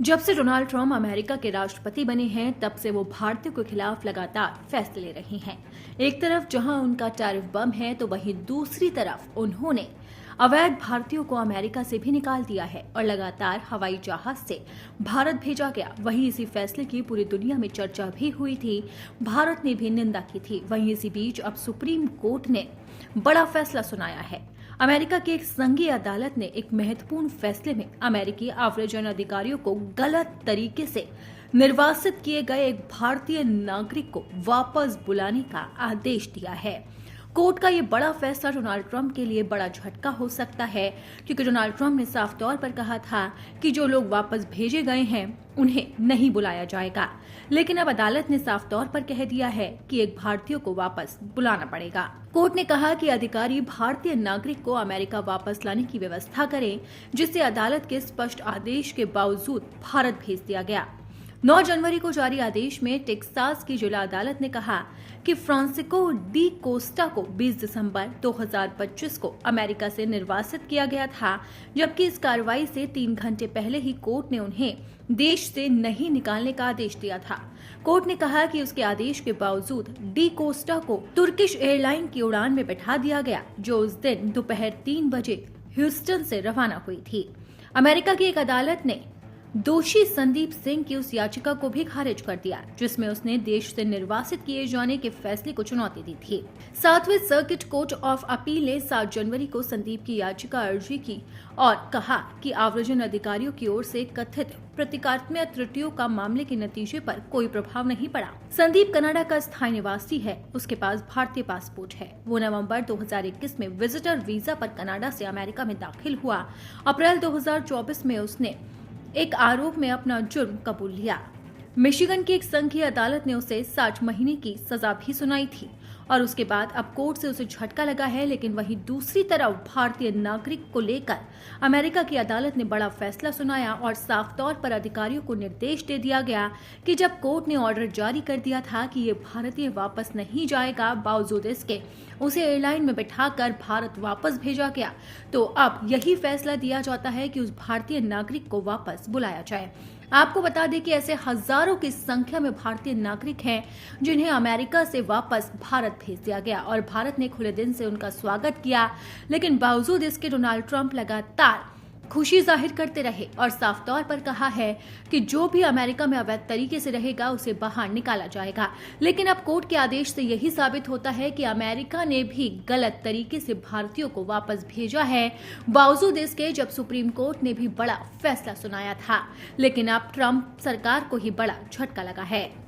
जब से Donald Trump America के राष्ट्रपति बने हैं तब से वो भारतीयों के खिलाफ लगातार फैसले ले रहे हैं। एक तरफ जहां उनका टैरिफ बम है तो वहीं दूसरी तरफ उन्होंने अवैध भारतीयों को अमेरिका से भी निकाल दिया है और लगातार हवाई जहाज से भारत भेजा गया। वहीं इसी फैसले की पूरी दुनिया में चर्चा भी हुई थी, भारत ने भी निंदा की थी। वहीं इसी बीच अब सुप्रीम कोर्ट ने बड़ा फैसला सुनाया है। अमेरिका की एक संघीय अदालत ने एक महत्वपूर्ण फैसले में अमेरिकी आव्रजन अधिकारियों को गलत तरीके से निर्वासित किए गए एक भारतीय नागरिक को वापस बुलाने का आदेश दिया है। कोर्ट का ये बड़ा फैसला डोनाल्ड ट्रंप के लिए बड़ा झटका हो सकता है, क्योंकि डोनाल्ड ट्रंप ने साफ तौर पर कहा था कि जो लोग वापस भेजे गए हैं उन्हें नहीं बुलाया जाएगा। लेकिन अब अदालत ने साफ तौर पर कह दिया है कि एक भारतीय को वापस बुलाना पड़ेगा। कोर्ट ने कहा कि अधिकारी भारतीय नागरिक को अमेरिका वापस लाने की व्यवस्था करें, जिसे अदालत के स्पष्ट आदेश के बावजूद भारत भेज दिया गया। 9 जनवरी को जारी आदेश में टेक्सास की जिला अदालत ने कहा कि फ्रांसिस्को डी कोस्टा को 20 दिसंबर 2025 को अमेरिका से निर्वासित किया गया था, जबकि इस कार्रवाई से 3 घंटे पहले ही कोर्ट ने उन्हें देश से नहीं निकालने का आदेश दिया था। कोर्ट ने कहा कि उसके आदेश के बावजूद डी कोस्टा को तुर्किश एयरलाइन की उड़ान में बैठा दिया गया, जो उस दिन दोपहर 3 बजे ह्यूस्टन से रवाना हुई थी। अमेरिका की एक अदालत ने दोषी संदीप सिंह की उस याचिका को भी खारिज कर दिया, जिसमें उसने देश से निर्वासित किए जाने के फैसले को चुनौती दी थी। 7वें सर्किट कोर्ट ऑफ अपील ने 7 जनवरी को संदीप की याचिका अर्जी की और कहा कि आव्रजन अधिकारियों की ओर से कथित प्रतीकात्मक त्रुटियों का मामले के नतीजे पर कोई प्रभाव नहीं पड़ा। संदीप कनाडा का स्थायी निवासी है, उसके पास भारतीय पासपोर्ट है। वो नवंबर 2021 में विजिटर वीजा पर कनाडा से अमेरिका में दाखिल हुआ। अप्रैल 2024 में उसने एक आरोप में अपना जुर्म कबूल लिया। मिशिगन की एक संघीय अदालत ने उसे 60 महीने की सजा भी सुनाई थी और उसके बाद अब कोर्ट से उसे झटका लगा है। लेकिन वहीं दूसरी तरफ भारतीय नागरिक को लेकर अमेरिका की अदालत ने बड़ा फैसला सुनाया और साफ तौर पर अधिकारियों को निर्देश दे दिया गया कि जब कोर्ट ने ऑर्डर जारी कर दिया था कि ये भारतीय वापस नहीं जाएगा, बावजूद इसके उसे एयरलाइन में बैठाकर भारत वापस भेजा गया, तो अब यही फैसला दिया जाता है कि उस भारतीय नागरिक को वापस बुलाया जाए। आपको बता दें कि ऐसे हजारों की संख्या में भारतीय नागरिक हैं जिन्हें अमेरिका से वापस भारत भेज दिया गया और भारत ने खुले दिल से उनका स्वागत किया। लेकिन बावजूद इसके डोनाल्ड ट्रंप लगातार खुशी जाहिर करते रहे और साफ तौर पर कहा है कि जो भी अमेरिका में अवैध तरीके से रहेगा उसे बाहर निकाला जाएगा। लेकिन अब कोर्ट के आदेश से यही साबित होता है कि अमेरिका ने भी गलत तरीके से भारतीयों को वापस भेजा है, बावजूद इसके जब सुप्रीम कोर्ट ने भी बड़ा फैसला सुनाया था। लेकिन अब ट्रंप सरकार को ही बड़ा झटका लगा है।